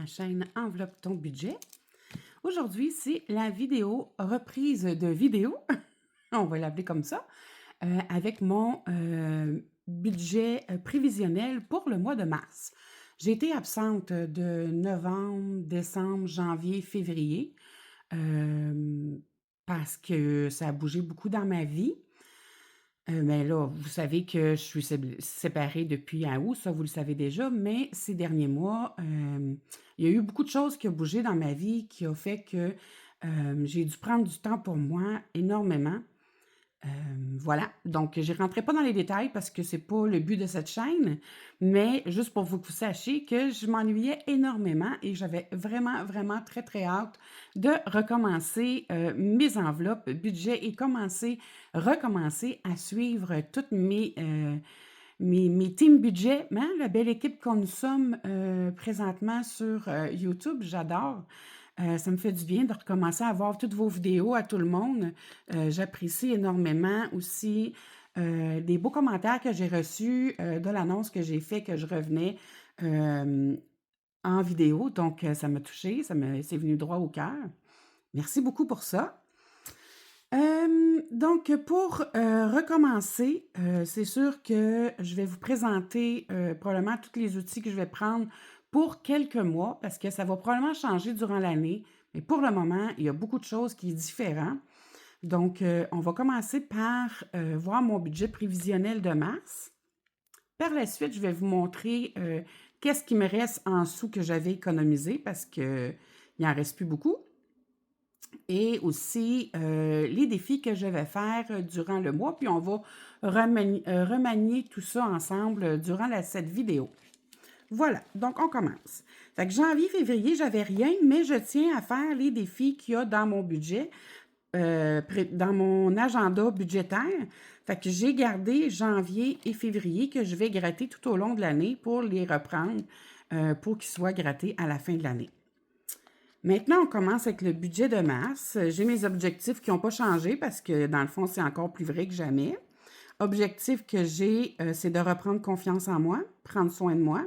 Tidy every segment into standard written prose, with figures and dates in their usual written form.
ma chaîne Enveloppe ton budget. Aujourd'hui, c'est la vidéo reprise de vidéo, on va l'appeler comme ça, avec mon budget prévisionnel pour le mois de mars. J'ai été absente de novembre, décembre, janvier, février parce que ça a bougé beaucoup dans ma vie. Mais là, vous savez que je suis séparée depuis en août, ça vous le savez déjà, mais ces derniers mois, il y a eu beaucoup de choses qui ont bougé dans ma vie, qui ont fait que j'ai dû prendre du temps pour moi énormément. Voilà, donc je ne rentrerai pas dans les détails parce que c'est pas le but de cette chaîne, mais juste pour que vous sachiez que je m'ennuyais énormément et j'avais vraiment, vraiment très, très hâte de recommencer mes enveloppes budget et recommencer à suivre toutes mes teams budget, hein, la belle équipe qu'on nous sommes présentement sur YouTube, j'adore. Ça me fait du bien de recommencer à voir toutes vos vidéos à tout le monde. J'apprécie énormément aussi des beaux commentaires que j'ai reçus de l'annonce que j'ai fait que je revenais en vidéo. Donc, ça m'a touchée, c'est venu droit au cœur. Merci beaucoup pour ça. Donc, pour recommencer, c'est sûr que je vais vous présenter probablement tous les outils que je vais prendre pour quelques mois, parce que ça va probablement changer durant l'année, mais pour le moment, il y a beaucoup de choses qui sont différentes. Donc, on va commencer par voir mon budget prévisionnel de mars. Par la suite, je vais vous montrer qu'est-ce qui me reste en sous que j'avais économisé, parce qu'il n'en reste plus beaucoup. Et aussi les défis que je vais faire durant le mois, puis on va remanier tout ça ensemble durant cette vidéo. Voilà, donc on commence. Fait que janvier, février, j'avais rien, mais je tiens à faire les défis qu'il y a dans mon budget, dans mon agenda budgétaire. Fait que j'ai gardé janvier et février que je vais gratter tout au long de l'année pour les reprendre pour qu'ils soient grattés à la fin de l'année. Maintenant, on commence avec le budget de mars. J'ai mes objectifs qui n'ont pas changé parce que, dans le fond, c'est encore plus vrai que jamais. Objectif que j'ai, c'est de reprendre confiance en moi, prendre soin de moi.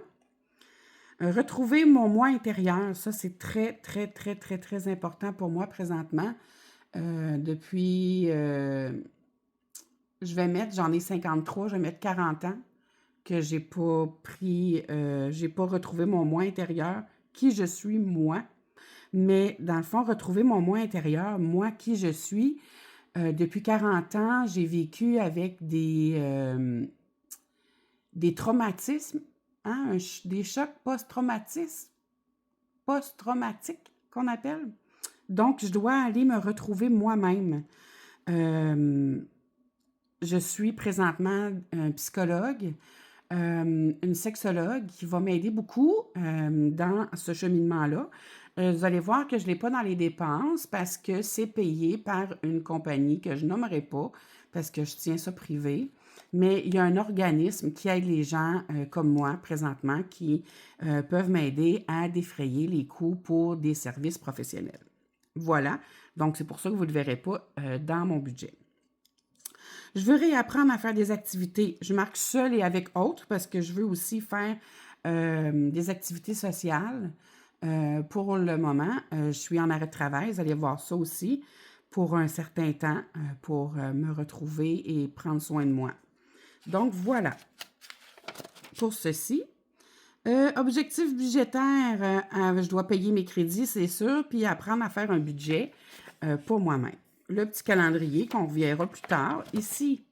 Retrouver mon moi intérieur, ça, c'est très, très, très, très, très important pour moi présentement. J'en ai 53, je vais mettre 40 ans que j'ai pas retrouvé mon moi intérieur, qui je suis moi. Mais dans le fond, retrouver mon moi intérieur, moi qui je suis, depuis 40 ans, j'ai vécu avec des traumatismes, hein, des chocs post-traumatiques qu'on appelle. Donc, je dois aller me retrouver moi-même. Je suis présentement un psychologue, une sexologue qui va m'aider beaucoup dans ce cheminement-là. Vous allez voir que je ne l'ai pas dans les dépenses parce que c'est payé par une compagnie que je nommerai pas parce que je tiens ça privé. Mais il y a un organisme qui aide les gens comme moi présentement qui peuvent m'aider à défrayer les coûts pour des services professionnels. Voilà, donc c'est pour ça que vous ne le verrez pas dans mon budget. Je veux réapprendre à faire des activités. Je marque seul et avec autres parce que je veux aussi faire des activités sociales. Pour le moment, je suis en arrêt de travail. Vous allez voir ça aussi pour un certain temps pour me retrouver et prendre soin de moi. Donc, voilà pour ceci. Objectif budgétaire, je dois payer mes crédits, c'est sûr, puis apprendre à faire un budget pour moi-même. Le petit calendrier qu'on verra plus tard. Ici,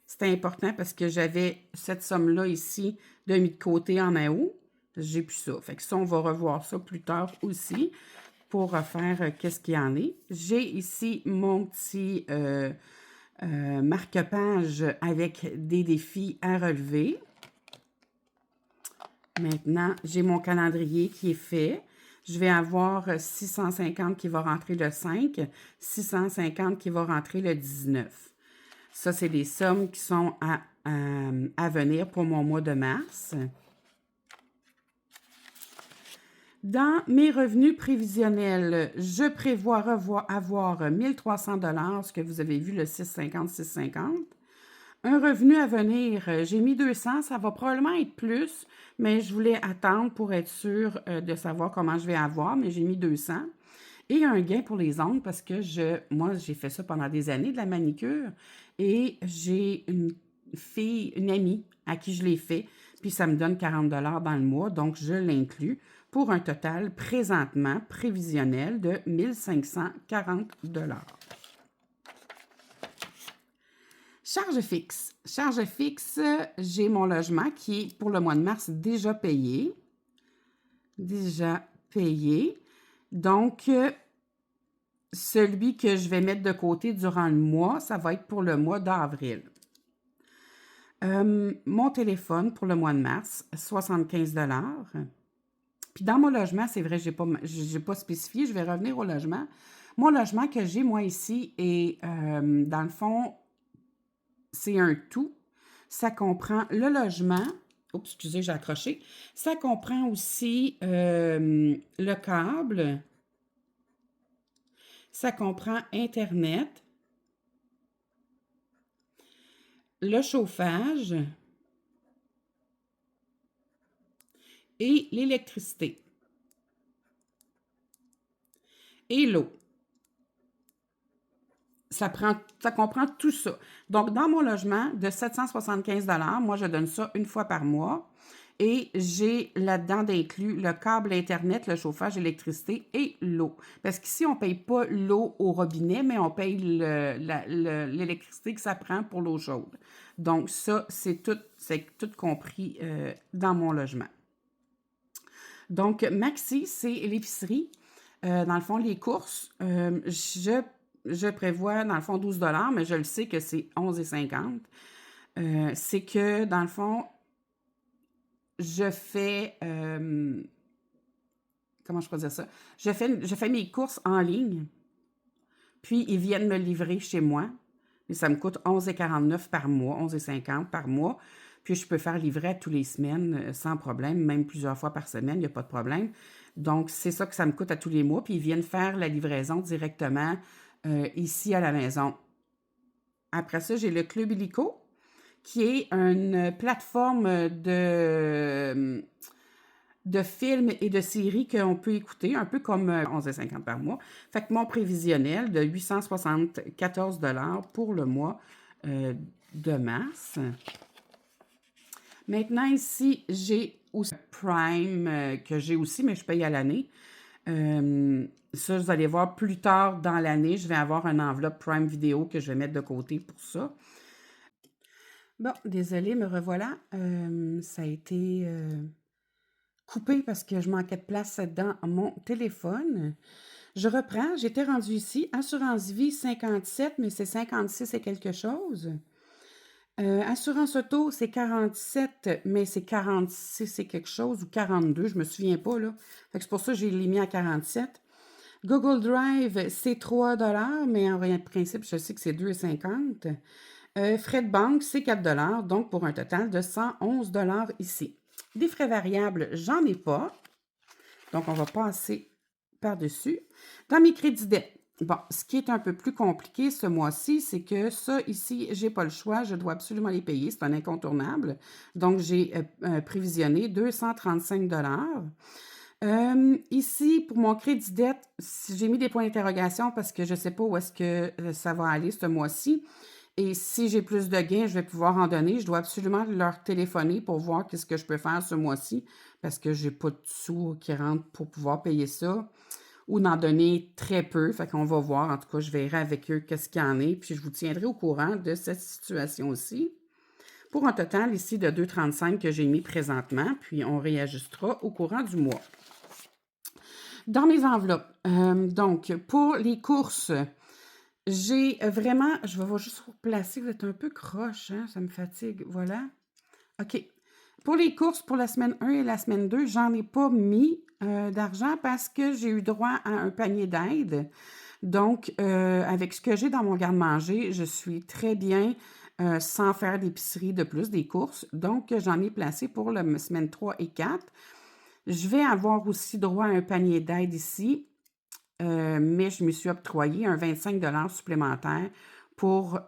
c'est important parce que j'avais cette somme-là ici de mis de côté en août. J'ai plus ça. Fait que ça, on va revoir ça plus tard aussi pour refaire qu'est-ce qu'il y en est. J'ai ici mon petit marque-page avec des défis à relever. Maintenant, j'ai mon calendrier qui est fait. Je vais avoir 650 qui va rentrer le 5, 650 qui va rentrer le 19. Ça, c'est des sommes qui sont à venir pour mon mois de mars. Dans mes revenus prévisionnels, je prévois avoir 1 300 $, ce que vous avez vu, le 650, 650. Un revenu à venir, j'ai mis 200, ça va probablement être plus, mais je voulais attendre pour être sûre de savoir comment je vais avoir, mais j'ai mis 200. Et un gain pour les ongles parce que moi, j'ai fait ça pendant des années, de la manicure, et j'ai une fille, une amie à qui je l'ai fait, puis ça me donne 40 dans le mois, donc je l'inclus pour un total présentement prévisionnel de 1540 $. Charge fixe. Charge fixe, j'ai mon logement qui est pour le mois de mars déjà payé. Déjà payé. Donc, celui que je vais mettre de côté durant le mois, ça va être pour le mois d'avril. Mon téléphone pour le mois de mars, 75 $. Puis dans mon logement, c'est vrai, j'ai pas spécifié, je vais revenir au logement. Mon logement que j'ai, moi, ici, est, dans le fond, c'est un tout. Ça comprend le logement. Oups, excusez, j'ai accroché. Ça comprend aussi le câble. Ça comprend Internet, le chauffage et l'électricité et l'eau. Ça comprend tout ça. Donc, dans mon logement de 775 $, moi, je donne ça une fois par mois. Et j'ai là-dedans d'inclus le câble Internet, le chauffage, l'électricité et l'eau. Parce qu'ici, on ne paye pas l'eau au robinet, mais on paye l'électricité que ça prend pour l'eau chaude. Donc, ça, c'est tout compris dans mon logement. Donc, Maxi, c'est l'épicerie. Dans le fond, les courses, je prévois, dans le fond, 12 $, mais je le sais que c'est 11,50 $. C'est que, dans le fond, je fais, comment je peux dire ça? Je fais mes courses en ligne, puis ils viennent me livrer chez moi. Et ça me coûte 11,49 $ par mois, 11,50 $ par mois. Puis je peux faire livrer à tous les semaines sans problème, même plusieurs fois par semaine, il n'y a pas de problème. Donc, c'est ça que ça me coûte à tous les mois. Puis ils viennent faire la livraison directement ici à la maison. Après ça, j'ai le Club Illico, qui est une plateforme de films et de séries qu'on peut écouter, un peu comme 11,50 $ par mois. Fait que mon prévisionnel de 874 $ pour le mois de mars. Maintenant, ici, j'ai aussi Prime que j'ai aussi, mais je paye à l'année. Ça, vous allez voir plus tard dans l'année, je vais avoir une enveloppe Prime Vidéo que je vais mettre de côté pour ça. Bon, désolée, me revoilà. Ça a été coupé parce que je manquais de place dans mon téléphone. Je reprends. J'étais rendue ici. Assurance vie 57, mais c'est 56 et quelque chose. Assurance auto, c'est 47, mais c'est 46 et quelque chose, ou 42, je me souviens pas, là. Fait que c'est pour ça que j'ai mis à 47. Google Drive, c'est 3 $, mais en rien de principe, je sais que c'est 2,50 $. Frais de banque, c'est 4 $, donc pour un total de 111 $ ici. Des frais variables, j'en ai pas. Donc, on va passer par-dessus. Dans mes crédits dettes, bon, ce qui est un peu plus compliqué ce mois-ci, c'est que ça, ici, j'ai pas le choix, je dois absolument les payer, c'est un incontournable. Donc, j'ai prévisionné 235 $. Ici, pour mon crédit dette, j'ai mis des points d'interrogation parce que je ne sais pas où est-ce que ça va aller ce mois-ci. Et si j'ai plus de gains, je vais pouvoir en donner. Je dois absolument leur téléphoner pour voir qu'est-ce que je peux faire ce mois-ci parce que j'ai pas de sous qui rentrent pour pouvoir payer ça ou d'en donner très peu. Fait qu'on va voir. En tout cas, je verrai avec eux qu'est-ce qu'il y en est. Puis je vous tiendrai au courant de cette situation aussi. Pour un total ici de 2,35 que j'ai mis présentement. Puis on réajustera au courant du mois. Dans mes enveloppes, donc pour les courses, j'ai vraiment, je vais juste vous placer, vous êtes un peu croche, hein, ça me fatigue, voilà. OK. Pour les courses, pour la semaine 1 et la semaine 2, j'en ai pas mis d'argent parce que j'ai eu droit à un panier d'aide. Donc, avec ce que j'ai dans mon garde-manger, je suis très bien sans faire d'épicerie de plus, des courses. Donc, j'en ai placé pour la semaine 3 et 4. Je vais avoir aussi droit à un panier d'aide ici. Mais je me suis octroyé un 25 $ supplémentaire pour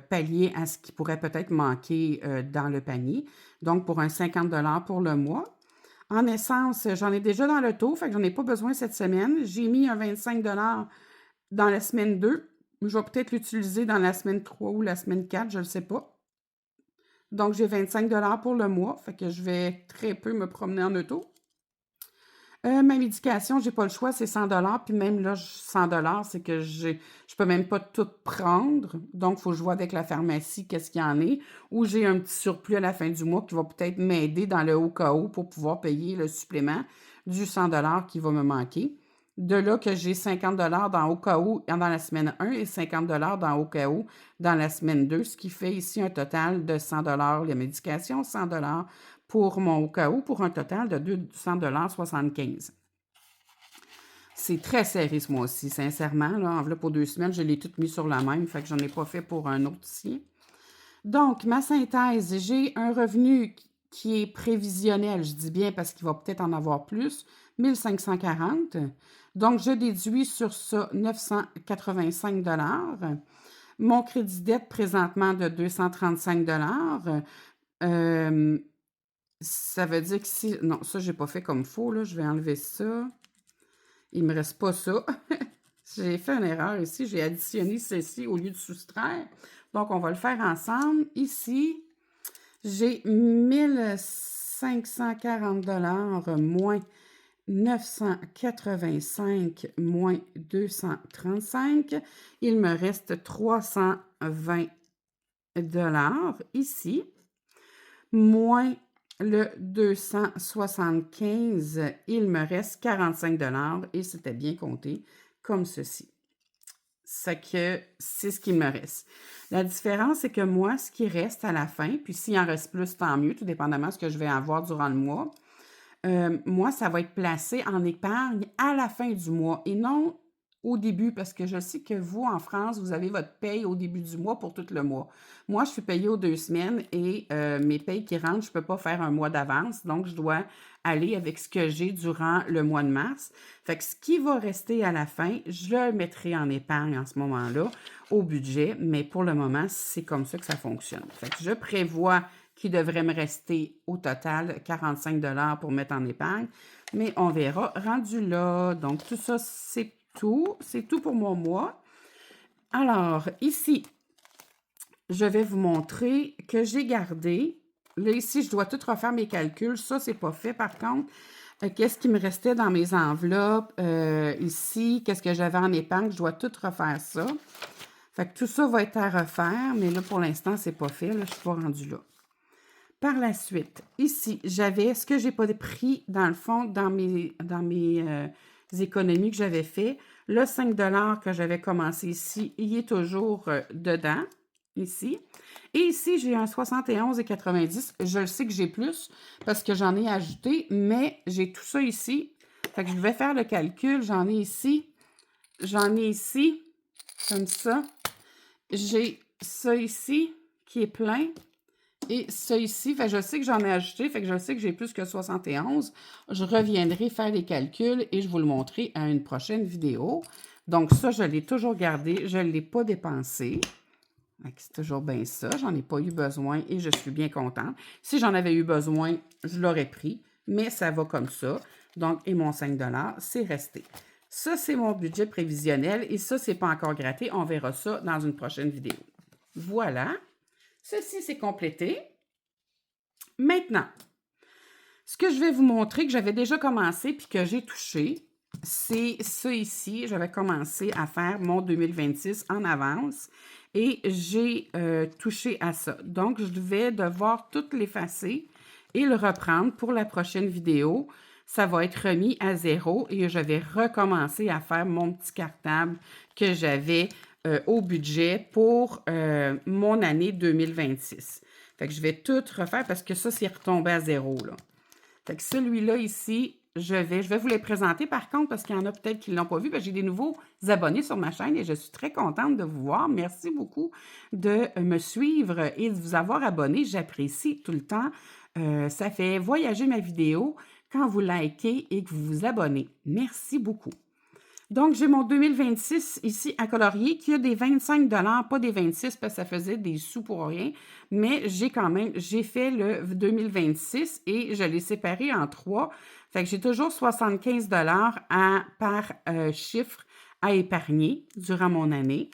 pallier à ce qui pourrait peut-être manquer dans le panier. Donc, pour un 50 pour le mois. En essence, j'en ai déjà dans le taux, fait que j'en ai pas besoin cette semaine. J'ai mis un 25 dans la semaine 2. Je vais peut-être l'utiliser dans la semaine 3 ou la semaine 4, je ne le sais pas. Donc, j'ai 25 pour le mois, fait que je vais très peu me promener en auto. Ma médication, j'ai pas le choix, c'est 100 puis même là, 100 c'est que je peux même pas tout prendre. Donc, il faut que je vois avec la pharmacie qu'est-ce qu'il y en est. Ou j'ai un petit surplus à la fin du mois qui va peut-être m'aider dans le haut cas où pour pouvoir payer le supplément du 100 qui va me manquer. De là que j'ai 50 dans au cas où dans la semaine 1 et 50 dans au cas où dans la semaine 2, ce qui fait ici un total de 100 les médications, 100 pour mon au cas où, pour un total de 200,75 $. C'est très serré ce mois-ci, sincèrement. Là, en voilà pour 2 semaines, je l'ai tout mis sur la même, fait que j'en ai pas fait pour un autre ici. Donc, ma synthèse, j'ai un revenu qui est prévisionnel, je dis bien parce qu'il va peut-être en avoir plus, 1540. Donc, je déduis sur ça 985 $. Mon crédit dette présentement de 235 $. Ça veut dire que si... Non, ça, j'ai pas fait comme faux, là. Je vais enlever ça. Il me reste pas ça. J'ai fait une erreur ici. J'ai additionné ceci au lieu de soustraire. Donc, on va le faire ensemble. Ici, j'ai 1540 moins 985 moins 235. Il me reste 320 ici, moins le 275, il me reste 45 et c'était bien compté comme ceci. C'est que c'est ce qui me reste. La différence, c'est que moi, ce qui reste à la fin, puis s'il en reste plus, tant mieux, tout dépendamment de ce que je vais avoir durant le mois, moi, ça va être placé en épargne à la fin du mois et non au début, parce que je sais que vous, en France, vous avez votre paye au début du mois pour tout le mois. Moi, je suis payée aux 2 semaines et mes payes qui rentrent, je ne peux pas faire un mois d'avance, donc je dois aller avec ce que j'ai durant le mois de mars. Fait que ce qui va rester à la fin, je le mettrai en épargne en ce moment-là, au budget, mais pour le moment, c'est comme ça que ça fonctionne. Fait que je prévois qu'il devrait me rester au total 45 pour mettre en épargne, mais on verra rendu là. Donc, tout ça, c'est tout pour mon mois. Alors, ici, je vais vous montrer que j'ai gardé. Là, ici, je dois tout refaire mes calculs. Ça, c'est pas fait, par contre. Qu'est-ce qui me restait dans mes enveloppes? Ici, qu'est-ce que j'avais en épargne? Je dois tout refaire ça. Fait que tout ça va être à refaire, mais là, pour l'instant, c'est pas fait. Là, je suis pas rendue là. Par la suite, ici, j'avais ce que j'ai pas pris, dans le fond, dans mes économies que j'avais fait. Le 5 que j'avais commencé ici, il est toujours dedans, ici. Et ici, j'ai un 71,90. Je le sais que j'ai plus parce que j'en ai ajouté, mais j'ai tout ça ici. Fait que je vais faire le calcul. J'en ai ici, comme ça. J'ai ça ici qui est plein. Et ça ici, fait, je sais que j'en ai ajouté, fait que je sais que j'ai plus que 71. Je reviendrai faire les calculs et je vous le montrerai à une prochaine vidéo. Donc ça, je l'ai toujours gardé, je ne l'ai pas dépensé. C'est toujours bien ça, j'en ai pas eu besoin et je suis bien contente. Si j'en avais eu besoin, je l'aurais pris, mais ça va comme ça. Donc, et mon 5 c'est resté. Ça, c'est mon budget prévisionnel et ça, c'est pas encore gratté. On verra ça dans une prochaine vidéo. Voilà. Ceci, c'est complété. Maintenant, ce que je vais vous montrer, que j'avais déjà commencé puis que j'ai touché, c'est ça ici. J'avais commencé à faire mon 2026 en avance et j'ai touché à ça. Donc, je vais devoir tout l'effacer et le reprendre pour la prochaine vidéo. Ça va être remis à 0 et je vais recommencer à faire mon petit cartable que j'avais au budget pour mon année 2026. Fait que je vais tout refaire parce que ça, c'est retombé à 0, là. Fait que celui-là ici, je vais vous les présenter par contre parce qu'il y en a peut-être qui ne l'ont pas vu. J'ai des nouveaux abonnés sur ma chaîne et je suis très contente de vous voir. Merci beaucoup de me suivre et de vous avoir abonné. J'apprécie tout le temps. Ça fait voyager ma vidéo quand vous likez et que vous vous abonnez. Merci beaucoup. Donc, j'ai mon 2026 ici à colorier qui a des 25 pas des 26 parce que ça faisait des sous pour rien, mais j'ai fait le 2026 et je l'ai séparé en 3. Fait que j'ai toujours 75 par chiffre à épargner durant mon année.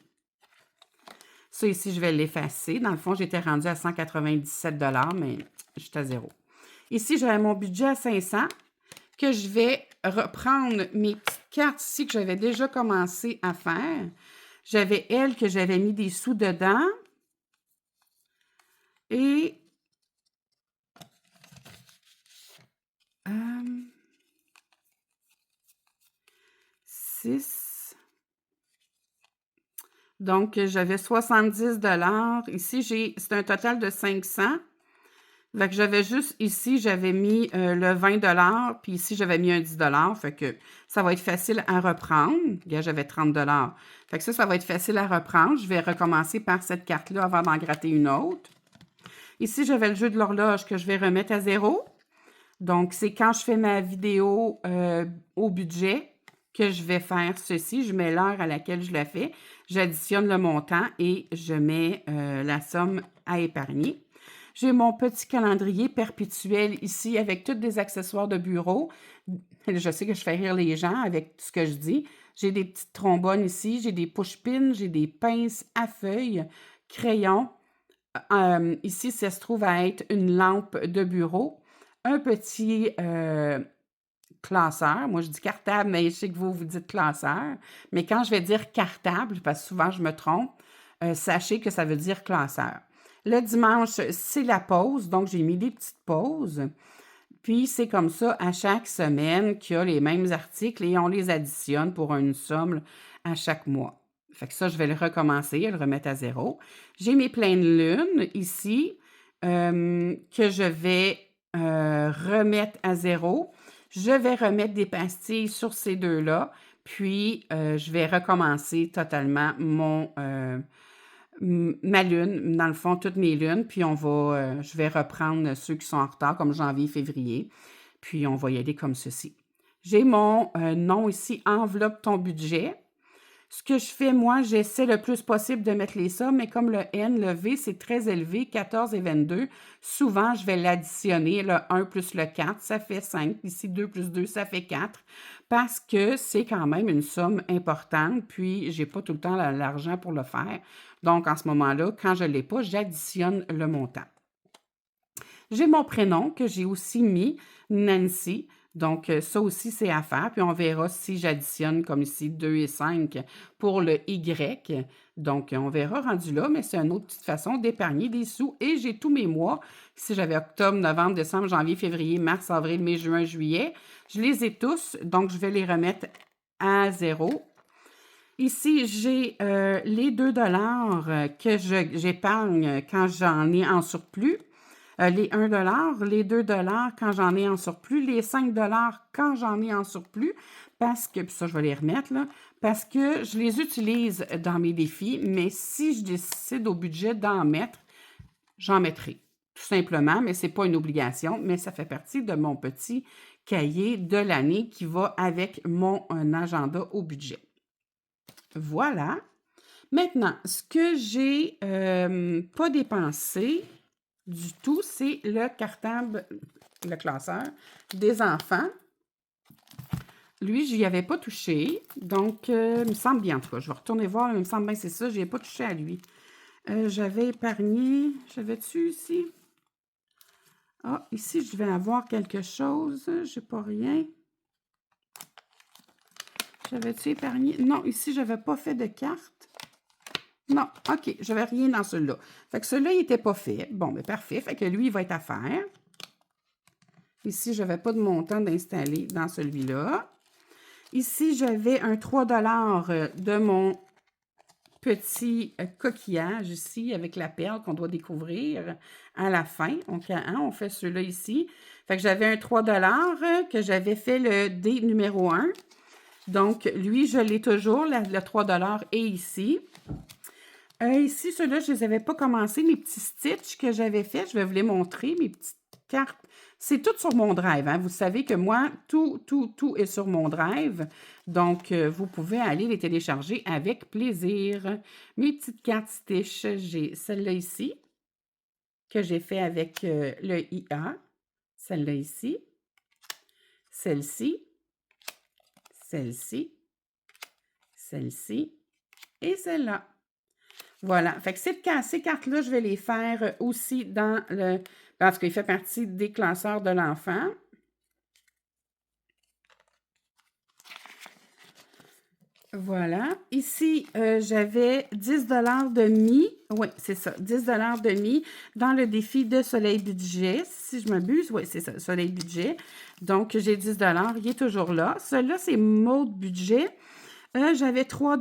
Ça ici, je vais l'effacer. Dans le fond, j'étais rendue à 197 mais j'étais à zéro. Ici, j'avais mon budget à 500 que je vais reprendre mes petites cartes ici que j'avais déjà commencé à faire. J'avais elle que j'avais mis des sous dedans. Et 6. Donc, j'avais 70 Ici, c'est un total de 500. Fait que j'avais juste ici, j'avais mis le 20 puis ici, j'avais mis un 10 Fait que ça va être facile à reprendre. Là, j'avais 30 Fait que ça va être facile à reprendre. Je vais recommencer par cette carte-là avant d'en gratter une autre. Ici, j'avais le jeu de l'horloge que je vais remettre à 0. Donc, c'est quand je fais ma vidéo au budget que je vais faire ceci. Je mets l'heure à laquelle je la fais. J'additionne le montant et je mets la somme à épargner. J'ai mon petit calendrier perpétuel ici avec tous des accessoires de bureau. Je sais que je fais rire les gens avec ce que je dis. J'ai des petites trombones ici, j'ai des push-pins, j'ai des pinces à feuilles, crayons. Ici, ça se trouve à être une lampe de bureau. Un petit classeur. Moi, je dis cartable, mais je sais que vous dites classeur. Mais quand je vais dire cartable, parce que souvent je me trompe, sachez que ça veut dire classeur. Le dimanche, c'est la pause, donc j'ai mis des petites pauses. Puis, c'est comme ça à chaque semaine qu'il y a les mêmes articles et on les additionne pour une somme à chaque mois. Fait que ça, je vais le recommencer, le remettre à 0. J'ai mes pleines lunes ici que je vais remettre à 0. Je vais remettre des pastilles sur ces deux-là, puis je vais recommencer totalement ma lune, dans le fond, toutes mes lunes, puis je vais reprendre ceux qui sont en retard, comme janvier, février, puis on va y aller comme ceci. J'ai mon nom ici, enveloppe ton budget. Ce que je fais, moi, j'essaie le plus possible de mettre les sommes, mais comme le N, le V, c'est très élevé, 14 et 22, souvent, je vais l'additionner, le 1 plus le 4, ça fait 5. Ici, 2 plus 2, ça fait 4, parce que c'est quand même une somme importante, puis j'ai pas tout le temps l'argent pour le faire. Donc, en ce moment-là, quand je ne l'ai pas, j'additionne le montant. J'ai mon prénom que j'ai aussi mis, Nancy. Donc, ça aussi, c'est à faire. Puis, on verra si j'additionne comme ici 2 et 5 pour le Y. Donc, on verra rendu là, mais c'est une autre petite façon d'épargner des sous. Et j'ai tous mes mois. Ici, j'avais octobre, novembre, décembre, janvier, février, mars, avril, mai, juin, juillet. Je les ai tous, donc je vais les remettre à 0. Ici, j'ai les 2 que j'épargne quand j'en ai en surplus. Les 1 les 2 quand j'en ai en surplus, les 5 quand j'en ai en surplus, parce que, puis ça, je vais les remettre, là, parce que je les utilise dans mes défis, mais si je décide au budget d'en mettre, j'en mettrai, tout simplement, mais ce n'est pas une obligation, mais ça fait partie de mon petit cahier de l'année qui va avec mon agenda au budget. Voilà. Maintenant, ce que j'ai pas dépensé du tout, c'est le cartable, le classeur des enfants. Lui, je n'y avais pas touché. Donc, il me semble bien, en tout cas. Je vais retourner voir. Il me semble bien que c'est ça. Je n'y ai pas touché à lui. J'avais épargné. J'avais-tu ici? Ah, ici, je vais avoir quelque chose. Je n'ai pas rien. J'avais-tu épargné? Non, ici, je n'avais pas fait de carte. Non, OK, je n'avais rien dans celui-là. Fait que celui-là, il n'était pas fait. Bon, mais parfait. Fait que lui, il va être à faire. Ici, je n'avais pas de montant d'installer dans celui-là. Ici, j'avais un 3 de mon petit coquillage ici avec la perle qu'on doit découvrir à la fin. Donc, on fait ceux-là ici. Fait que j'avais un 3 que j'avais fait le D numéro 1. Donc, lui, je l'ai toujours. Le 3 est ici. Ici, ceux-là, je ne les avais pas commencés. Mes petits stitches que j'avais faits, je vais vous les montrer. Mes petites cartes C'est tout sur mon drive, hein. Vous savez que moi, tout est sur mon drive. Donc, vous pouvez aller les télécharger avec plaisir. Mes petites cartes Stitch, j'ai celle-là ici, que j'ai fait avec le IA. Celle-là ici. Celle-ci. Celle-ci. Celle-ci. Et celle-là. Voilà. Fait que ces cartes-là, je vais les faire aussi dans le... Parce qu'il fait partie des classeurs de l'enfant. Voilà. Ici, j'avais 10 de mis. Oui, c'est ça. 10 de mis dans le défi de Soleil Budget. Si je m'abuse, oui, c'est ça, Soleil Budget. Donc, j'ai 10 il est toujours là. Celui-là, c'est Mode Budget. J'avais 3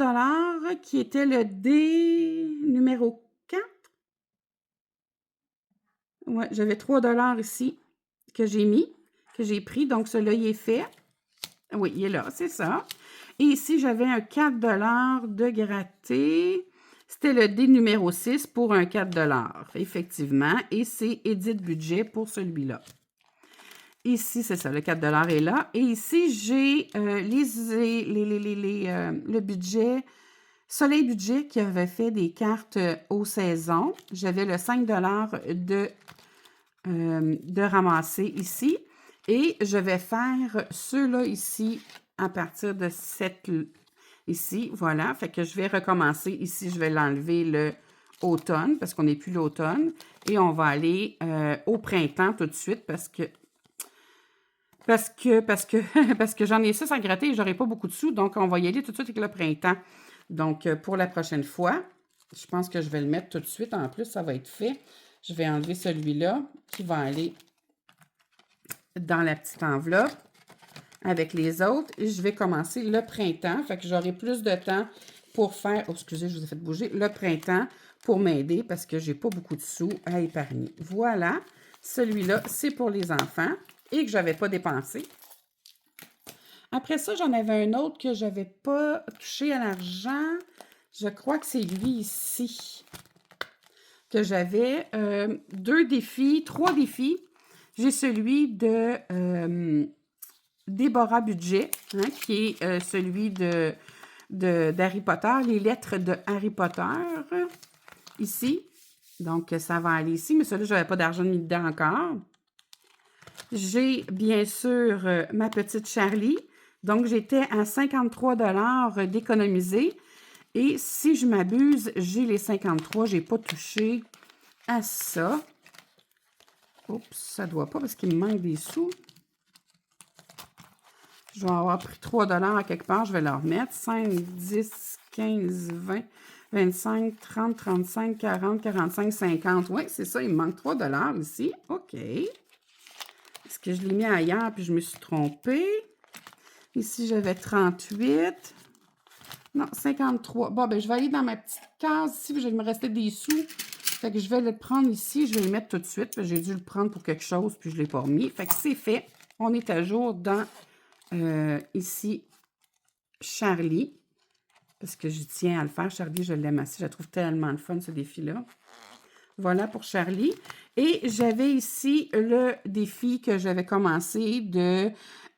qui était le D numéro 4. Oui, j'avais 3 ici que j'ai mis, que j'ai pris. Donc, celui-là, il est fait. Oui, il est là, c'est ça. Et ici, j'avais un 4 de gratté. C'était le D numéro 6 pour un 4 effectivement. Et c'est Edit Budget pour celui-là. Ici, c'est ça, le 4 est là. Et ici, j'ai le budget, Soleil Budget qui avait fait des cartes aux saisons. J'avais le 5 de ramasser ici. Et je vais faire ceux-là ici à partir de cette ici. Voilà, fait que je vais recommencer. Ici, je vais l'enlever le automne parce qu'on n'est plus l'automne. Et on va aller au printemps tout de suite parce que j'en ai 6 à gratter et j'aurai pas beaucoup de sous. Donc, on va y aller tout de suite avec le printemps. Donc, pour la prochaine fois, je pense que je vais le mettre tout de suite. En plus, ça va être fait. Je vais enlever celui-là qui va aller dans la petite enveloppe avec les autres. Et je vais commencer le printemps. Fait que j'aurai plus de temps pour faire... Oh, excusez, je vous ai fait bouger. Le printemps pour m'aider parce que j'ai pas beaucoup de sous à épargner. Voilà. Celui-là, c'est pour les enfants et que je n'avais pas dépensé. Après ça, j'en avais un autre que je n'avais pas touché à l'argent. Je crois que c'est lui ici que j'avais. 2 défis, 3 défis. J'ai celui de Déborah Budget, hein, qui est celui d'Harry Potter, les lettres de Harry Potter, ici. Donc, ça va aller ici, mais celui-là, je n'avais pas d'argent mis dedans encore. J'ai bien sûr ma petite Charlie. Donc, j'étais à 53 d'économiser. Et si je m'abuse, j'ai les 53. Je n'ai pas touché à ça. Oups, ça ne doit pas parce qu'il me manque des sous. Je vais avoir pris 3 à quelque part. Je vais leur remettre. 5, 10, 15, 20, 25, 30, 35, 40, 45, 50. Oui, c'est ça. Il me manque 3 ici. OK. Est-ce que je l'ai mis ailleurs puis je me suis trompée? Ici, j'avais 38. Non, 53. Bon, ben, je vais aller dans ma petite case ici. Il me restait des sous. Fait que je vais le prendre ici. Je vais le mettre tout de suite. J'ai dû le prendre pour quelque chose puis je ne l'ai pas remis. Fait que c'est fait. On est à jour dans, ici, Charlie. Parce que je tiens à le faire. Charlie, je l'aime assez. Je la trouve tellement le fun, ce défi-là. Voilà pour Charlie. Et j'avais ici le défi que j'avais commencé de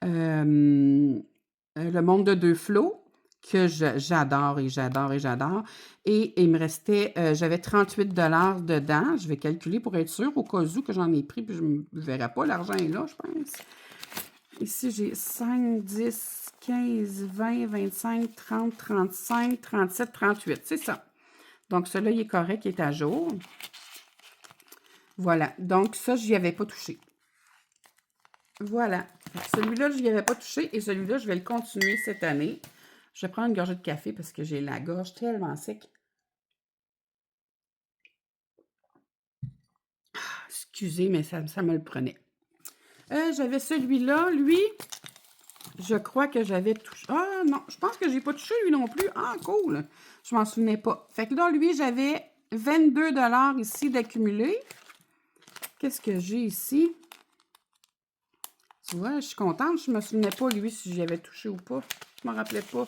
Le monde de 2 flots, que j'adore et j'adore et j'adore. Et il me restait, j'avais 38 dedans. Je vais calculer pour être sûre, au cas où que j'en ai pris, puis je ne verrai pas. L'argent est là, je pense. Ici, j'ai 5, 10, 15, 20, 25, 30, 35, 37, 38. C'est ça. Donc, celui-là, il est correct, il est à jour. Voilà. Donc, ça, je n'y avais pas touché. Voilà. Celui-là, je n'y avais pas touché et celui-là, je vais le continuer cette année. Je vais prendre une gorgée de café parce que j'ai la gorge tellement sec. Excusez, mais ça me le prenait. J'avais celui-là, lui, je crois que j'avais touché. Ah non, je pense que j'ai pas touché lui non plus. Ah, cool. Je m'en souvenais pas. Fait que là, lui, j'avais 22 ici d'accumuler. Qu'est-ce que j'ai ici? Tu vois, je suis contente. Je me souvenais pas, lui, si j'y avais touché ou pas. Je m'en rappelais pas.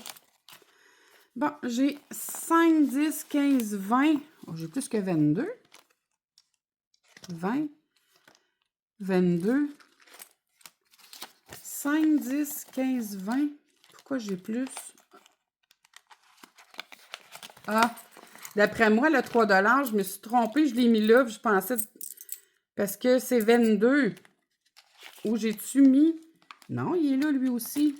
Bon, j'ai 5, 10, 15, 20. Oh, j'ai plus que 22. 20. 22. 5, 10, 15, 20. Pourquoi j'ai plus? Ah, d'après moi, le 3 je me suis trompée. Je l'ai mis là, je pensais... Parce que c'est 22. Où j'ai-tu mis? Non, il est là, lui aussi.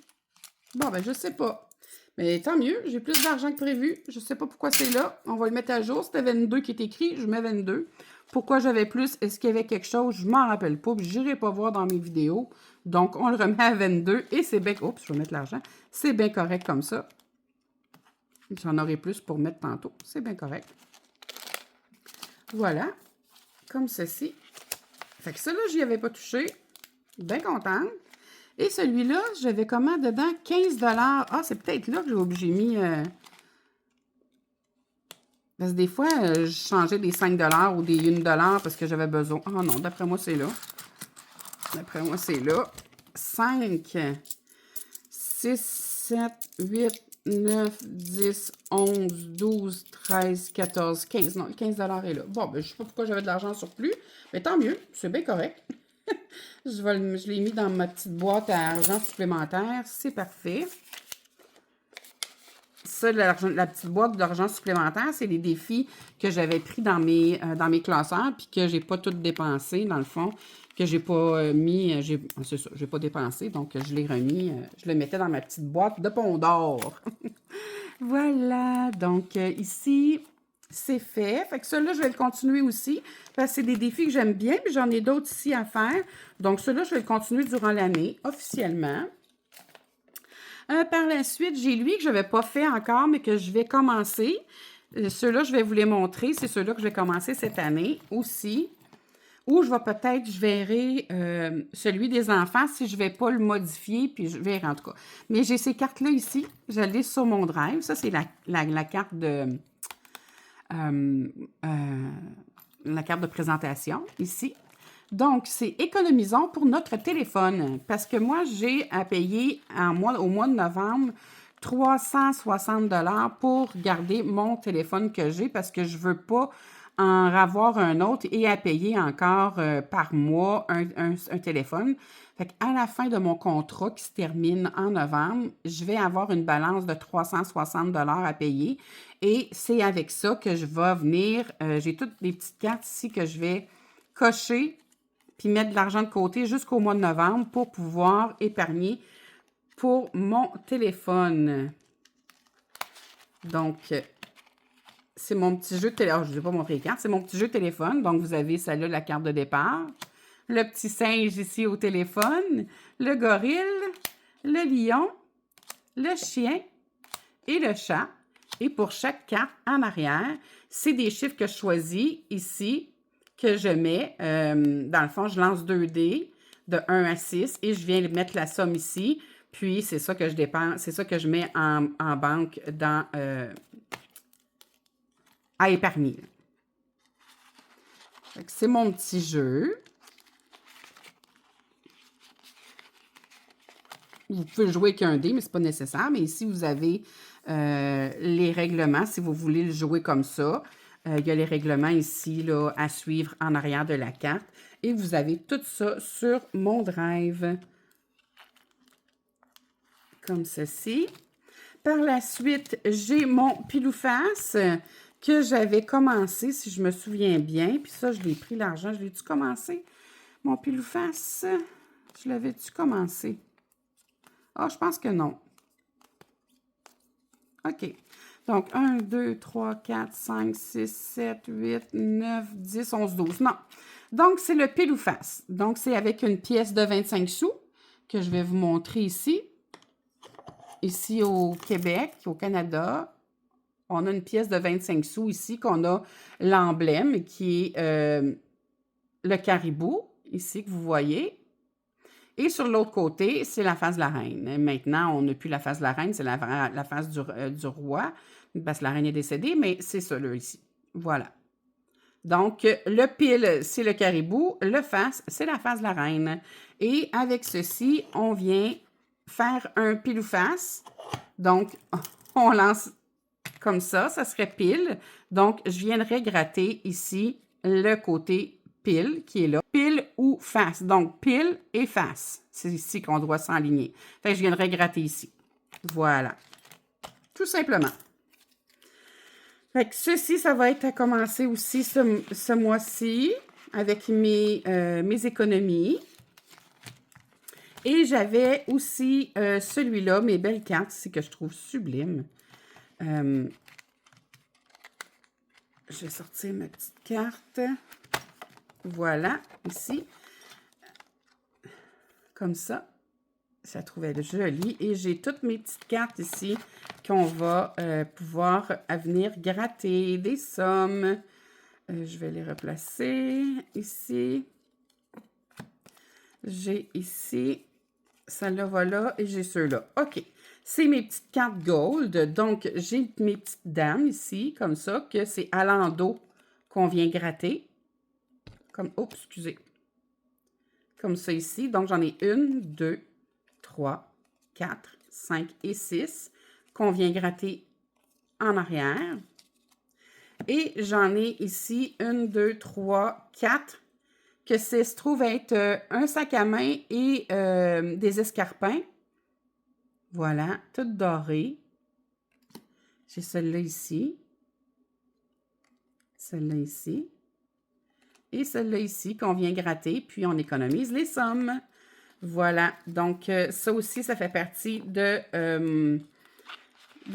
Bon, ben, je sais pas. Mais tant mieux, j'ai plus d'argent que prévu. Je sais pas pourquoi c'est là. On va le mettre à jour. C'était 22 qui est écrit, je mets 22. Pourquoi j'avais plus? Est-ce qu'il y avait quelque chose? Je m'en rappelle pas. Je n'irai pas voir dans mes vidéos. Donc, on le remet à 22 et c'est bien... Oups, je vais mettre l'argent. C'est bien correct comme ça. J'en aurai plus pour mettre tantôt. C'est bien correct. Voilà. Comme ceci. Fait que ça, là, j'y avais pas touché. Bien contente. Et celui-là, j'avais comment dedans? 15 $. Ah, c'est peut-être là que j'ai mis... Parce que des fois, je changeais des 5 $ ou des 1 $ parce que j'avais besoin. Ah non, d'après moi, c'est là. D'après moi, c'est là. 5, 6, 7, 8, 9, 10, 11, 12, 13, 14, 15. Non, le 15 $ est là. Bon, ben, je ne sais pas pourquoi j'avais de l'argent en surplus, mais tant mieux, c'est bien correct. Je l'ai mis dans ma petite boîte à argent supplémentaire. C'est parfait. Ça, la petite boîte d'argent supplémentaire, c'est les défis que j'avais pris dans mes classeurs puis que j'ai pas tout dépensé, dans le fond, que j'ai pas mis, c'est ça, j'ai pas dépensé, donc je l'ai remis, je le mettais dans ma petite boîte de pont d'or. Voilà, donc ici, c'est fait. Fait que ça-là, je vais le continuer aussi, parce que c'est des défis que j'aime bien, puis j'en ai d'autres ici à faire. Donc, ceux-là, je vais le continuer durant l'année, officiellement. Par la suite, j'ai lui que je n'avais pas fait encore, mais que je vais commencer. Ceux-là, je vais vous les montrer. C'est ceux-là que je vais commencer cette année aussi. Ou je verrai celui des enfants si je ne vais pas le modifier, puis je verrai en tout cas. Mais j'ai ces cartes-là ici. Je l'ai sur mon drive. Ça, c'est la carte de... la carte de présentation, ici. Donc, c'est économisons pour notre téléphone. Parce que moi, j'ai à payer au mois de novembre 360 $ pour garder mon téléphone que j'ai parce que je ne veux pas en avoir un autre et à payer encore par mois un téléphone. Fait qu'à la fin de mon contrat qui se termine en novembre, je vais avoir une balance de 360 $ à payer. Et c'est avec ça que je vais venir, j'ai toutes les petites cartes ici que je vais cocher puis mettre de l'argent de côté jusqu'au mois de novembre pour pouvoir épargner pour mon téléphone. Donc, c'est mon petit jeu de téléphone. Je ne vais pas montrer les cartes. C'est mon petit jeu de téléphone. Donc, vous avez celle-là, la carte de départ. Le petit singe ici au téléphone. Le gorille. Le lion. Le chien. Et le chat. Et pour chaque carte en arrière, c'est des chiffres que je choisis ici, que je mets. Dans le fond, je lance 2 dés de 1 à 6 et je viens mettre la somme ici. Puis, c'est ça que je dépense, c'est ça que je mets en banque à épargner. C'est mon petit jeu. Vous pouvez jouer avec un dé, mais ce n'est pas nécessaire. Mais ici, vous avez les règlements, si vous voulez le jouer comme ça. Il y a les règlements ici là, à suivre en arrière de la carte. Et vous avez tout ça sur mon drive. Comme ceci. Par la suite, j'ai mon pile-ou-face que j'avais commencé, si je me souviens bien. Puis ça, je l'ai pris l'argent. Je l'ai-tu commencé? Mon pile-ou-face, je l'avais-tu commencé? Ah, je pense que non. OK. Donc, 1, 2, 3, 4, 5, 6, 7, 8, 9, 10, 11, 12. Non. Donc, c'est le pile ou face. Donc, c'est avec une pièce de 25 sous que je vais vous montrer ici. Ici au Québec, au Canada, on a une pièce de 25 sous ici qu'on a l'emblème qui est le caribou, ici que vous voyez. Et sur l'autre côté, c'est la face de la reine. Maintenant, on n'a plus la face de la reine, c'est la face du roi, parce que la reine est décédée, mais c'est ça, là, ici. Voilà. Donc, le pile, c'est le caribou. Le face, c'est la face de la reine. Et avec ceci, on vient faire un pile ou face. Donc, on lance comme ça serait pile. Donc, je viendrai gratter ici le côté pile qui est là. Pile ou face. Donc, pile et face. C'est ici qu'on doit s'enligner. Fait que je viendrai gratter ici. Voilà. Tout simplement. Fait que ceci, ça va être à commencer aussi ce mois-ci avec mes économies. Et j'avais aussi celui-là, mes belles cartes, c'est que je trouve sublime. Je vais sortir ma petite carte. Voilà, ici. Comme ça. Je la trouvais jolie. Et j'ai toutes mes petites cartes ici qu'on va pouvoir venir gratter des sommes. Je vais les replacer ici. J'ai ici, celle-là va là et j'ai ceux-là. OK. C'est mes petites cartes gold. Donc, j'ai mes petites dames ici, comme ça, que c'est à l'endos qu'on vient gratter. Comme, oups, excusez. Comme ça ici. Donc, j'en ai 1, 2, 3, 4, 5 et 6 qu'on vient gratter en arrière. Et j'en ai ici 1, 2, 3, 4 que se trouve être un sac à main et des escarpins. Voilà, toutes dorées. J'ai celle-là ici. Celle-là ici. Et celle-là ici qu'on vient gratter, puis on économise les sommes. Voilà, donc ça aussi, ça fait partie de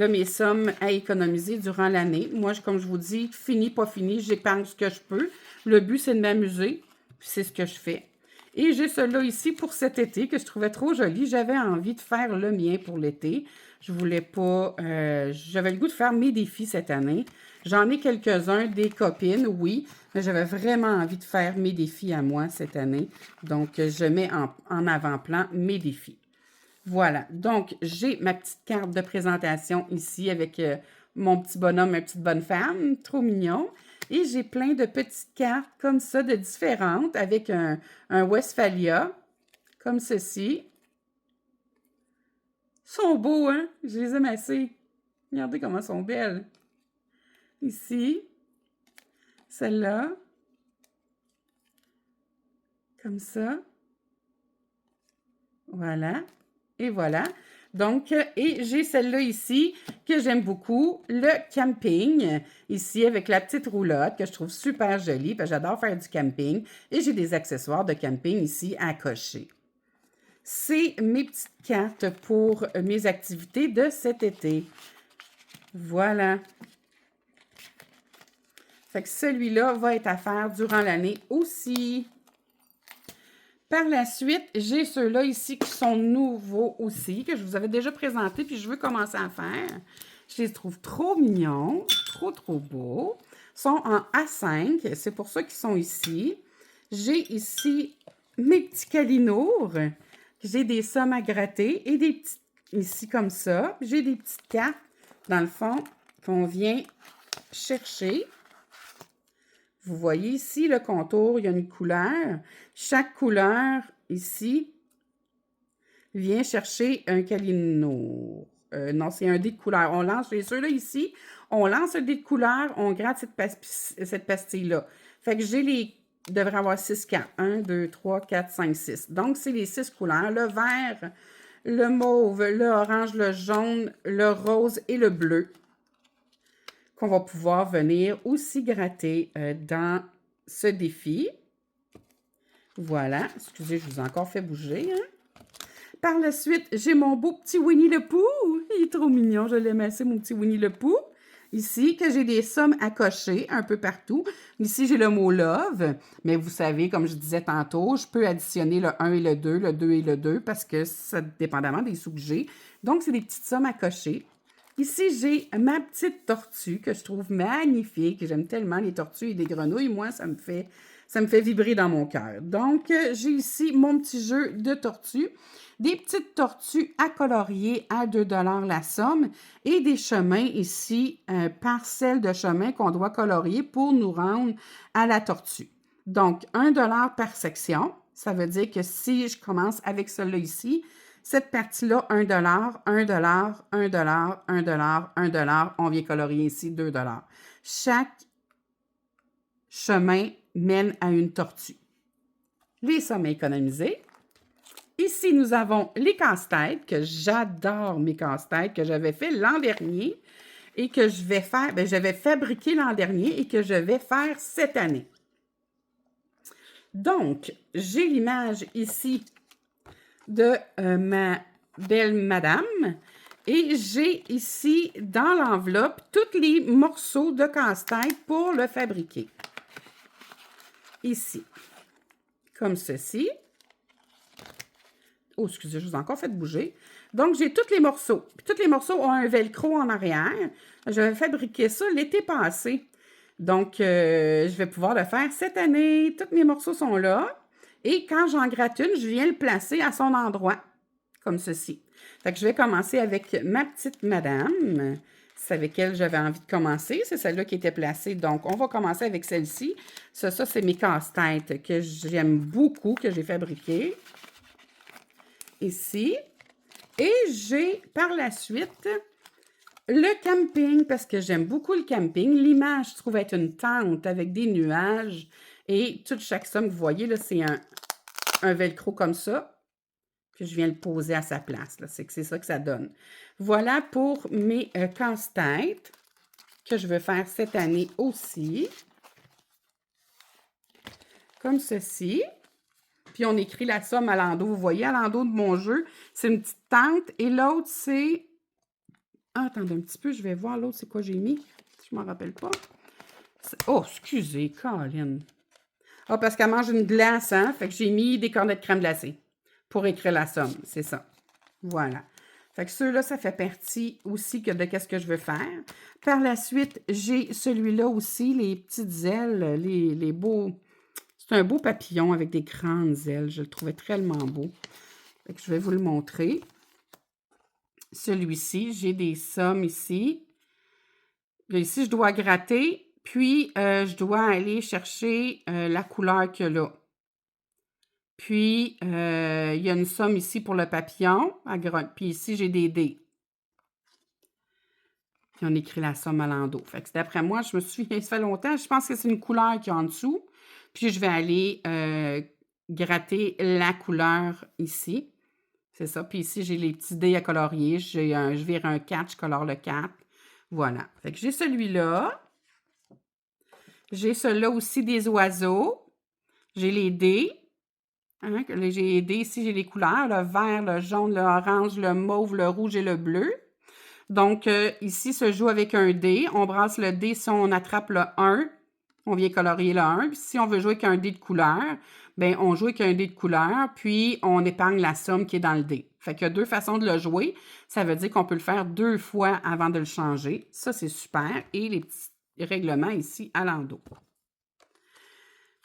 mes sommes à économiser durant l'année. Moi, comme je vous dis, fini, pas fini, j'épargne ce que je peux. Le but, c'est de m'amuser, puis c'est ce que je fais. Et j'ai cela ici pour cet été que je trouvais trop joli. J'avais envie de faire le mien pour l'été. Je voulais pas... j'avais le goût de faire mes défis cette année. J'en ai quelques-uns, des copines, oui, mais j'avais vraiment envie de faire mes défis à moi cette année. Donc, je mets en avant-plan mes défis. Voilà, donc j'ai ma petite carte de présentation ici avec mon petit bonhomme, ma petite bonne femme, trop mignon. Et j'ai plein de petites cartes comme ça, de différentes, avec un Westphalia, comme ceci. Ils sont beaux, hein? Je les aime assez. Regardez comment elles sont belles. Ici, celle-là, comme ça. Voilà. Et voilà. Donc, et j'ai celle-là ici que j'aime beaucoup, le camping, ici avec la petite roulotte que je trouve super jolie, parce que j'adore faire du camping. Et j'ai des accessoires de camping ici à cocher. C'est mes petites cartes pour mes activités de cet été. Voilà. Fait que celui-là va être à faire durant l'année aussi. Par la suite, j'ai ceux-là ici qui sont nouveaux aussi, que je vous avais déjà présentés, puis je veux commencer à faire. Je les trouve trop mignons, trop beaux. Ils sont en A5, c'est pour ça qu'ils sont ici. J'ai ici mes petits calinours. J'ai des sommes à gratter et des petits, ici comme ça. J'ai des petites cartes, dans le fond, qu'on vient chercher. Vous voyez ici le contour, il y a une couleur. Chaque couleur, ici, vient chercher un calino. Non, c'est un dé de couleur. On lance, ceux-là ici, on lance un dé de couleur, on gratte cette pastille-là. Fait que devrait avoir 6 cartes. 1, 2, 3, 4, 5, 6. Donc, c'est les 6 couleurs. Le vert, le mauve, le orange, le jaune, le rose et le bleu, qu'on va pouvoir venir aussi gratter dans ce défi. Voilà. Excusez, je vous ai encore fait bouger. Hein? Par la suite, j'ai mon beau petit Winnie le Pooh. Il est trop mignon. Je l'aime assez, mon petit Winnie le Pooh. Ici, que j'ai des sommes à cocher un peu partout. Ici, j'ai le mot love. Mais vous savez, comme je disais tantôt, je peux additionner le 1 et le 2 et le 2 parce que ça dépendamment des sous que j'ai. Donc, c'est des petites sommes à cocher. Ici, j'ai ma petite tortue que je trouve magnifique. J'aime tellement les tortues et les grenouilles. Moi, ça me fait vibrer dans mon cœur. Donc, j'ai ici mon petit jeu de tortues. Des petites tortues à colorier à 2 $ la somme et des chemins ici, parcelles de chemin qu'on doit colorier pour nous rendre à la tortue. Donc, 1 $ par section. Ça veut dire que si je commence avec celle-là ici, cette partie-là, 1 $, 1 $, 1 $, 1 $, 1 $, on vient colorier ici 2 $. Chaque chemin mène à une tortue. les sommes économisées. Ici, nous avons les casse-têtes, que j'adore mes casse-têtes, que j'avais fait l'an dernier et que je vais faire, j'avais fabriqué l'an dernier et que je vais faire cette année. Donc, j'ai l'image ici de ma belle madame et j'ai ici dans l'enveloppe tous les morceaux de casse-tête pour le fabriquer. Ici, comme ceci. Oh, excusez, je vous ai encore fait bouger. Donc, j'ai tous les morceaux. Puis, tous les morceaux ont un velcro en arrière. J'avais fabriqué ça l'été passé. Donc, je vais pouvoir le faire cette année. Tous mes morceaux sont là. Et quand j'en gratte une, je viens le placer à son endroit, comme ceci. Fait que je vais commencer avec ma petite madame. C'est avec elle que j'avais envie de commencer. C'est celle-là qui était placée. Donc, on va commencer avec celle-ci. Ça c'est mes casse-têtes que j'aime beaucoup, que j'ai fabriqués. Ici. Et j'ai par la suite le camping, parce que j'aime beaucoup le camping. L'image, je trouve, être une tente avec des nuages. Et toute chaque somme, vous voyez, là, c'est un velcro comme ça. Puis je viens le poser à sa place. C'est ça que ça donne. Voilà pour mes casse-têtes que je veux faire cette année aussi. Comme ceci. Puis on écrit la somme à l'endos. Vous voyez, à l'endos de mon jeu, c'est une petite tente. Et l'autre, c'est... Ah, attendez un petit peu, je vais voir l'autre, c'est quoi j'ai mis. Je m'en rappelle pas. Oh, excusez, Colin. Ah, parce qu'elle mange une glace, hein? Fait que j'ai mis des cornets de crème glacée pour écrire la somme. C'est ça. Voilà. Fait que ceux-là, ça fait partie aussi de ce que je veux faire. Par la suite, j'ai celui-là aussi, les petites ailes, les beaux... C'est un beau papillon avec des grandes ailes. Je le trouvais tellement beau. Fait que je vais vous le montrer. Celui-ci, j'ai des sommes ici. Ici, je dois gratter, puis je dois aller chercher la couleur qu'il y a là. Puis, il y a une somme ici pour le papillon. Puis ici, j'ai des dés. Puis on écrit la somme à l'endos. Fait que d'après moi, je me suis ça fait longtemps, je pense que c'est une couleur qui est en dessous. Puis je vais aller gratter la couleur ici. C'est ça. Puis ici, j'ai les petits dés à colorier. Je vire un 4, je colore le 4. Voilà. Fait que j'ai celui-là. J'ai celui-là aussi des oiseaux. J'ai les dés. Hein, j'ai les dés ici, j'ai les couleurs. Le vert, le jaune, le orange, le mauve, le rouge et le bleu. Donc, ici, se joue avec un dé. On brasse le dé si on attrape le 1. On vient colorier le 1. Puis si on veut jouer avec un dé de couleur, bien, on joue avec un dé de couleur, puis on épargne la somme qui est dans le dé. Fait qu'il y a deux façons de le jouer. Ça veut dire qu'on peut le faire 2 fois avant de le changer. Ça, c'est super. Et les petits règlements ici à l'endos.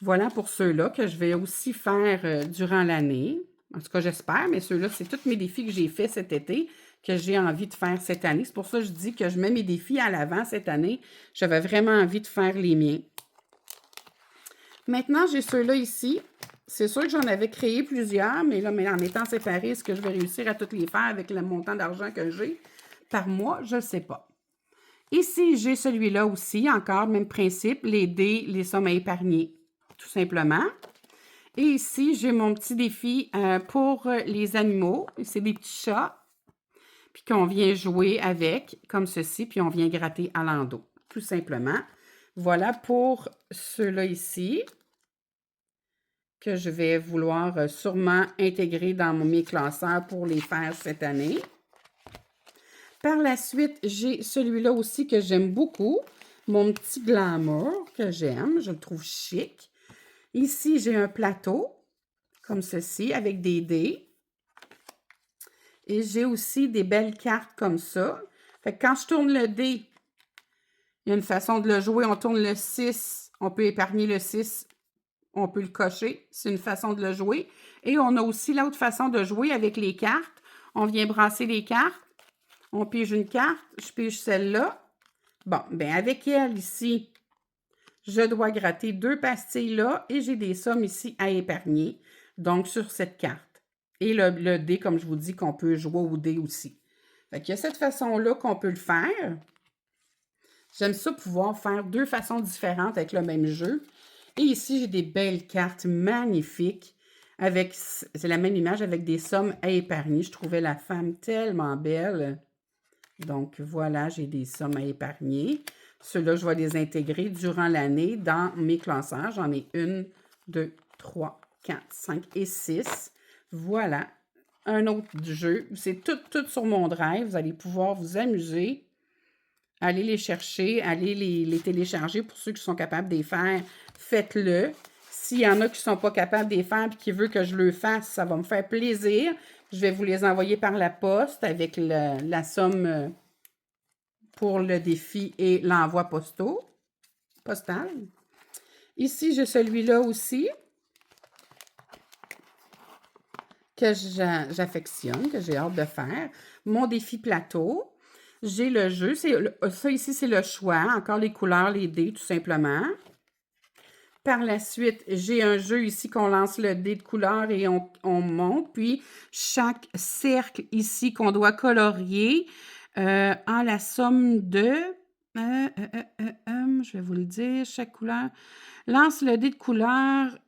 Voilà pour ceux-là que je vais aussi faire durant l'année. En tout cas, j'espère, mais ceux-là, c'est tous mes défis que j'ai faits cet été, que j'ai envie de faire cette année. C'est pour ça que je dis que je mets mes défis à l'avant cette année. J'avais vraiment envie de faire les miens. Maintenant, j'ai ceux-là ici. C'est sûr que j'en avais créé plusieurs, mais là, en étant séparés, est-ce que je vais réussir à toutes les faire avec le montant d'argent que j'ai par mois? Je ne sais pas. Ici, j'ai celui-là aussi, encore, même principe, les dés, les sommes à épargner, tout simplement. Et ici, j'ai mon petit défi pour les animaux. C'est des petits chats, puis qu'on vient jouer avec, comme ceci, puis on vient gratter à l'endos, tout simplement. Voilà pour ceux-là ici, que je vais vouloir sûrement intégrer dans mes classeurs pour les faire cette année. Par la suite, j'ai celui-là aussi que j'aime beaucoup, mon petit glamour que j'aime, je le trouve chic. Ici, j'ai un plateau, comme ceci, avec des dés. Et j'ai aussi des belles cartes comme ça. Fait que quand je tourne le dé, il y a une façon de le jouer. On tourne le 6, on peut épargner le 6, on peut le cocher. C'est une façon de le jouer. Et on a aussi l'autre façon de jouer avec les cartes. On vient brasser les cartes. On pige une carte. Je pige celle-là. Bon, bien avec elle ici, je dois gratter 2 pastilles là et j'ai des sommes ici à épargner. Donc, sur cette carte. Et le dé, comme je vous dis, qu'on peut jouer au dé aussi. Fait qu'il y a cette façon-là qu'on peut le faire. J'aime ça pouvoir faire 2 façons différentes avec le même jeu. Et ici, j'ai des belles cartes magnifiques avec, c'est la même image avec des sommes à épargner. Je trouvais la femme tellement belle. Donc, voilà, j'ai des sommes à épargner. Ceux-là, je vais les intégrer durant l'année dans mes classeurs. J'en ai 1, 2, 3, 4, 5 et 6. Voilà, un autre jeu. C'est tout sur mon drive. Vous allez pouvoir vous amuser. Allez les chercher, allez les télécharger pour ceux qui sont capables de les faire. Faites-le. S'il y en a qui ne sont pas capables de les faire et qui veulent que je le fasse, ça va me faire plaisir. Je vais vous les envoyer par la poste avec la somme pour le défi et l'envoi postal. Ici, j'ai celui-là aussi que j'affectionne, que j'ai hâte de faire. Mon défi plateau. J'ai le jeu. Ça ici, c'est le choix. Encore les couleurs, les dés, tout simplement. Par la suite, j'ai un jeu ici qu'on lance le dé de couleur et on monte. Puis, chaque cercle ici qu'on doit colorier a la somme de... je vais vous le dire. Chaque couleur lance le dé de couleur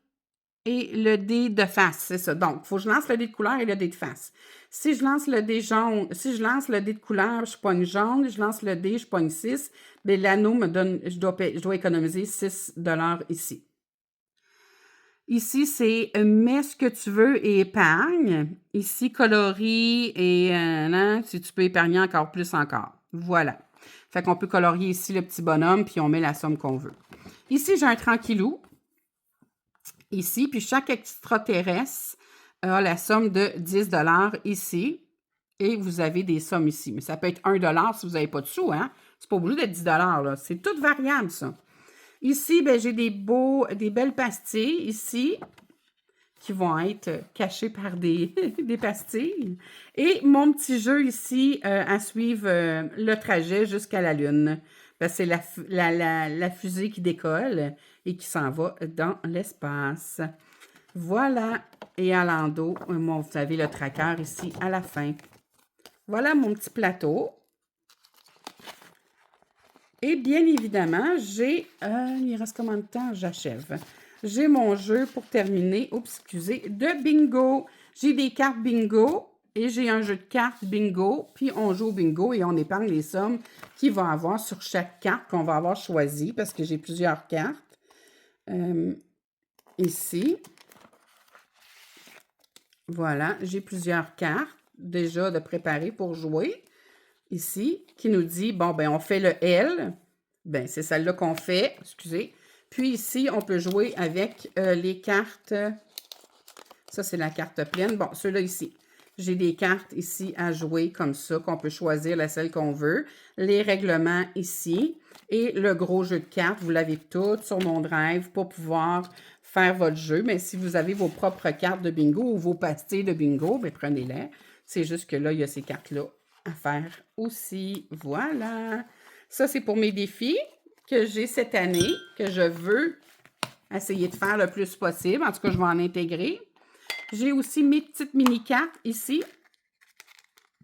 et le dé de face, c'est ça. Donc, il faut que je lance le dé de couleur et le dé de face. Si je lance le dé jaune, si je lance le dé de couleur, je pogne jaune. Je lance le dé, je pogne 6. Bien, l'anneau me donne, je dois économiser 6 $ ici. Ici, c'est mets ce que tu veux et épargne. Ici, colorie et si tu peux épargner encore plus encore. Voilà. Fait qu'on peut colorier ici le petit bonhomme, puis on met la somme qu'on veut. Ici, j'ai un tranquillou. Ici, puis chaque extraterrestre a la somme de 10 $ ici. Et vous avez des sommes ici. Mais ça peut être 1 $ si vous n'avez pas de sous, hein? C'est pas obligé d'être 10 $, là. C'est tout variable, ça. Ici, ben, j'ai des belles pastilles ici qui vont être cachées par des pastilles. Et mon petit jeu ici à suivre le trajet jusqu'à la Lune. Ben, c'est la fusée qui décolle et qui s'en va dans l'espace. Voilà. Et à l'endos, vous avez le tracker ici à la fin. Voilà mon petit plateau. Et bien évidemment, j'ai... il reste combien de temps? J'achève. J'ai mon jeu pour terminer, de bingo. J'ai des cartes bingo et j'ai un jeu de cartes bingo. Puis on joue au bingo et on épargne les sommes qu'il va avoir sur chaque carte qu'on va avoir choisie parce que j'ai plusieurs cartes. Ici. Voilà, j'ai plusieurs cartes déjà de préparer pour jouer. Ici, qui nous dit, bon, ben on fait le L. Ben c'est celle-là qu'on fait, excusez. Puis ici, on peut jouer avec les cartes. Ça, c'est la carte pleine. Bon, ceux-là ici. J'ai des cartes ici à jouer comme ça, qu'on peut choisir celle qu'on veut. Les règlements ici. Et le gros jeu de cartes, vous l'avez tout sur mon drive pour pouvoir faire votre jeu. Mais si vous avez vos propres cartes de bingo ou vos pastilles de bingo, ben prenez-les. C'est juste que là, il y a ces cartes-là à faire aussi. Voilà. Ça, c'est pour mes défis que j'ai cette année, que je veux essayer de faire le plus possible. En tout cas, je vais en intégrer. J'ai aussi mes petites mini-cartes ici.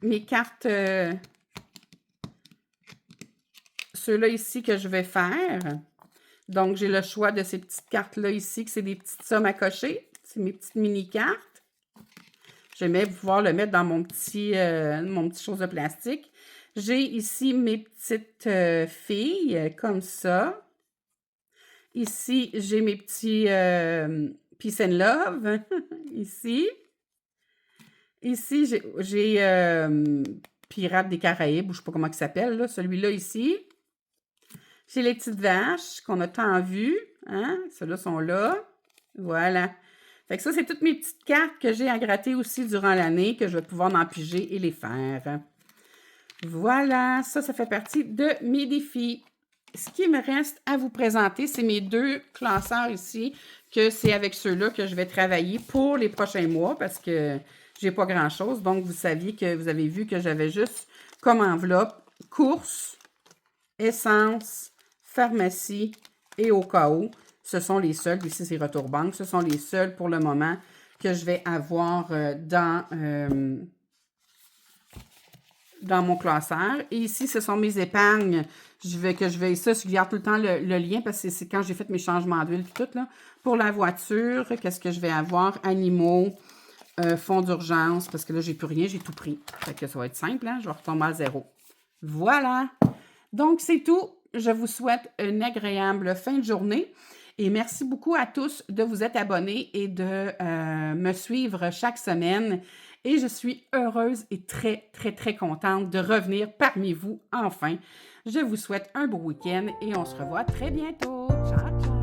Mes cartes, ceux-là ici que je vais faire. Donc, j'ai le choix de ces petites cartes-là ici, que c'est des petites sommes à cocher. C'est mes petites mini-cartes. J'aimais pouvoir le mettre dans mon petit chose de plastique. J'ai ici mes petites filles, comme ça. Ici, j'ai mes petits Peace and Love, ici. Ici, j'ai Pirates des Caraïbes, ou je ne sais pas comment il s'appelle, celui-là ici. J'ai les petites vaches qu'on a tant vues. Hein? Ceux-là sont là. Voilà. Fait que ça, c'est toutes mes petites cartes que j'ai à gratter aussi durant l'année, que je vais pouvoir m'en piger et les faire. Voilà, ça fait partie de mes défis. Ce qui me reste à vous présenter, c'est mes 2 classeurs ici, que c'est avec ceux-là que je vais travailler pour les prochains mois, parce que j'ai pas grand-chose. Donc, vous avez vu que j'avais juste comme enveloppe courses, essence, pharmacie et au cas où. Ce sont les seuls, ici c'est Retour Banque, ce sont les seuls pour le moment que je vais avoir dans dans mon classeur. Et ici, ce sont mes épargnes. Je vais ça, je garde tout le temps le lien parce que c'est quand j'ai fait mes changements d'huile et tout, là. Pour la voiture, qu'est-ce que je vais avoir? Animaux, fonds d'urgence, parce que là, j'ai plus rien, j'ai tout pris. Fait que ça va être simple, hein? Je vais retomber à zéro. Voilà! Donc, c'est tout. Je vous souhaite une agréable fin de journée et merci beaucoup à tous de vous être abonnés et de me suivre chaque semaine. Et je suis heureuse et très, très, très contente de revenir parmi vous enfin. Je vous souhaite un beau week-end et on se revoit très bientôt. Ciao, ciao!